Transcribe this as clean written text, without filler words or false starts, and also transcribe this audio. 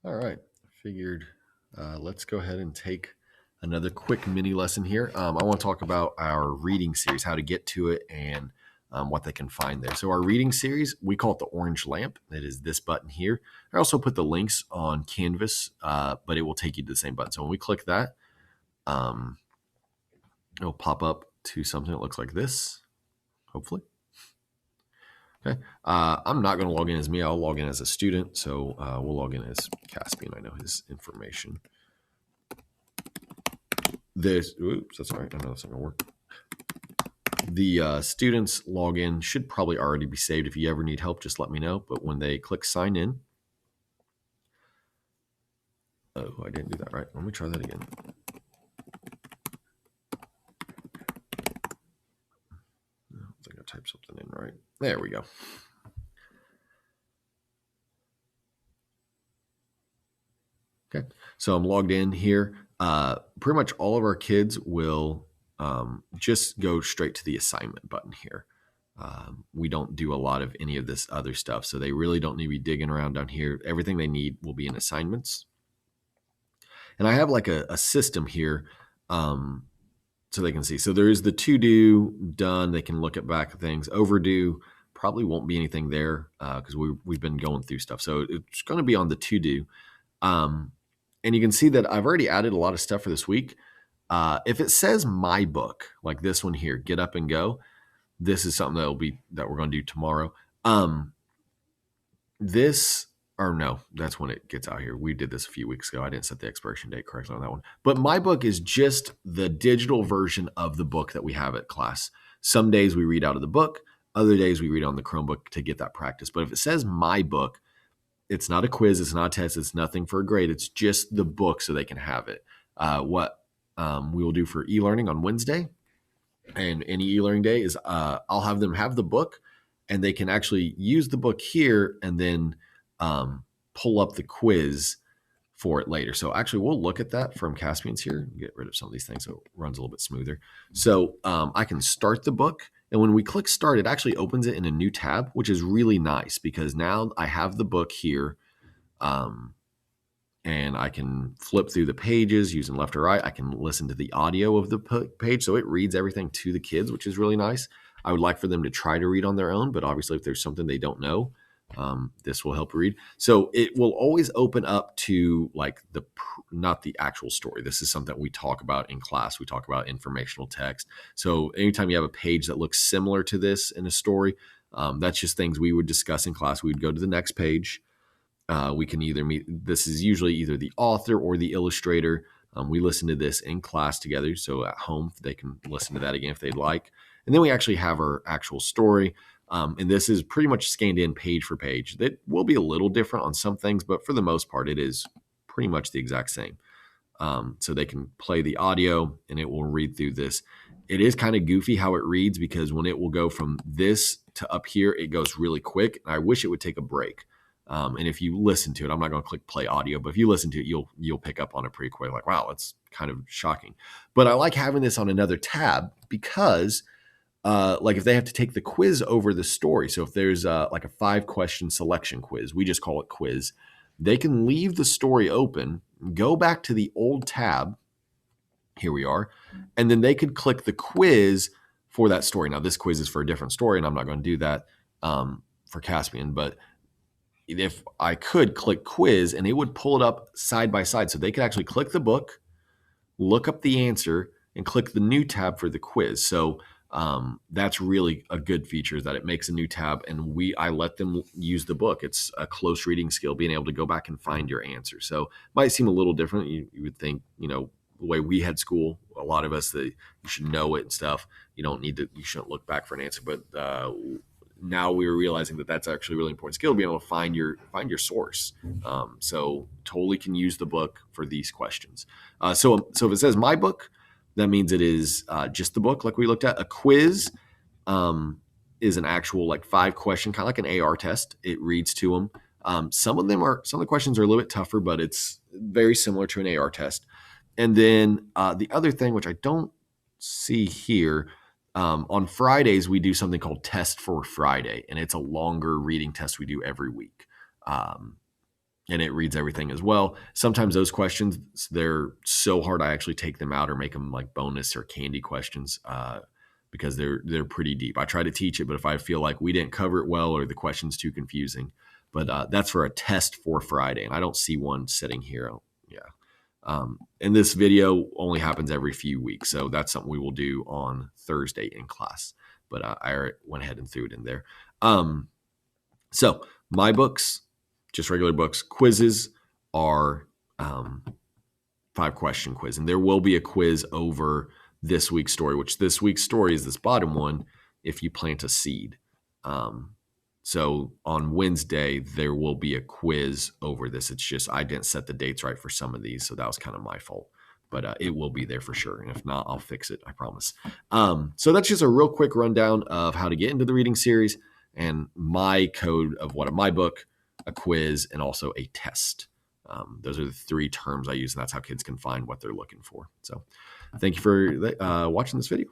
All right, figured let's go ahead and take another quick mini lesson here. I want to talk about our reading series, how to get to it, and what they can find there. So our reading series, we call it the orange lamp. It is this button here. I also put the links on Canvas, but it will take you to the same button. So when we click that, it'll pop up to something that looks like this, hopefully. Okay. I'm not going to log in as me. I'll log in as a student. So we'll log in as Caspian. I know his information. Oops, that's all right. I know that's not going to work. The students login should probably already be saved. If you ever need help, just let me know. But when they click sign in, oh, I didn't do that right. Let me try that again. I think I typed something in right. There we go. Okay, so I'm logged in here. Pretty much all of our kids will just go straight to the assignment button here. We don't do a lot of any of this other stuff, so they really don't need to be digging around down here. Everything they need will be in assignments. And I have like a system here so they can see. So there is the to do, done. They can look at back things. Overdue probably won't be anything there because we've been going through stuff. So it's going to be on the to do. And you can see that I've already added a lot of stuff for this week. If it says my book, like this one here, get up and go, this is something that we're going to do tomorrow. That's when it gets out here. We did this a few weeks ago. I didn't set the expiration date correctly on that one. But my book is just the digital version of the book that we have at class. Some days we read out of the book. Other days we read on the Chromebook to get that practice. But if it says my book, it's not a quiz. It's not a test. It's nothing for a grade. It's just the book so they can have it. What we will do for e-learning on Wednesday and any e-learning day is I'll have them have the book and they can actually use the book here and then pull up the quiz for it later. So actually we'll look at that from Caspian's here, get rid of some of these things so it runs a little bit smoother. So I can start the book. And when we click start, it actually opens it in a new tab, which is really nice because now I have the book here and I can flip through the pages using left or right. I can listen to the audio of the page. So it reads everything to the kids, which is really nice. I would like for them to try to read on their own, but obviously if there's something they don't know, this will help read. So it will always open up to like not the actual story. This is something we talk about in class. We talk about informational text. So anytime you have a page that looks similar to this in a story, that's just things we would discuss in class. We would go to the next page. We can either meet, this is usually either the author or the illustrator. We listen to this in class together. So at home, they can listen to that again if they'd like. And then we actually have our actual story. And this is pretty much scanned in page for page. That will be a little different on some things, but for the most part, it is pretty much the exact same. So they can play the audio and it will read through this. It is kind of goofy how it reads because when it will go from this to up here, it goes really quick. I wish it would take a break. And if you listen to it, I'm not going to click play audio, but if you listen to it, you'll pick up on it pretty quick. Like, wow, that's kind of shocking. But I like having this on another tab because like if they have to take the quiz over the story. So if there's like a 5-question selection quiz, we just call it quiz. They can leave the story open, go back to the old tab. Here we are. And then they could click the quiz for that story. Now this quiz is for a different story and I'm not going to do that for Caspian, but if I could click quiz and it would pull it up side by side. So they could actually click the book, look up the answer and click the new tab for the quiz. So that's really a good feature that it makes a new tab and I let them use the book. It's a close reading skill, being able to go back and find your answer. So it might seem a little different. You would think, the way we had school, a lot of us that you should know it and stuff. You shouldn't look back for an answer, but now we were realizing that that's actually a really important skill, being able to find your source. So totally can use the book for these questions. So if it says my book, that means it is just the book like we looked at. A quiz is an actual like 5-question, kind of like an AR test. It reads to them. Some of the questions are a little bit tougher, but it's very similar to an AR test. And then the other thing, which I don't see here, on Fridays, we do something called Test for Friday, and it's a longer reading test we do every week. and it reads everything as well. Sometimes those questions, they're so hard, I actually take them out or make them like bonus or candy questions because they're pretty deep. I try to teach it, but if I feel like we didn't cover it well or the question's too confusing, but that's for a test for Friday, and I don't see one sitting here. Yeah. And this video only happens every few weeks, so that's something we will do on Thursday in class. But I went ahead and threw it in there. So my books, just regular books. Quizzes are 5-question quiz, and there will be a quiz over this week's story, which this week's story is this bottom one. If you plant a seed, so on Wednesday there will be a quiz over this. It's just I didn't set the dates right for some of these, so that was kind of my fault. But it will be there for sure, and if not, I'll fix it. I promise. So that's just a real quick rundown of how to get into the reading series and my code of what my book, a quiz, and also a test. Those are the 3 terms I use, and that's how kids can find what they're looking for. So thank you for watching this video.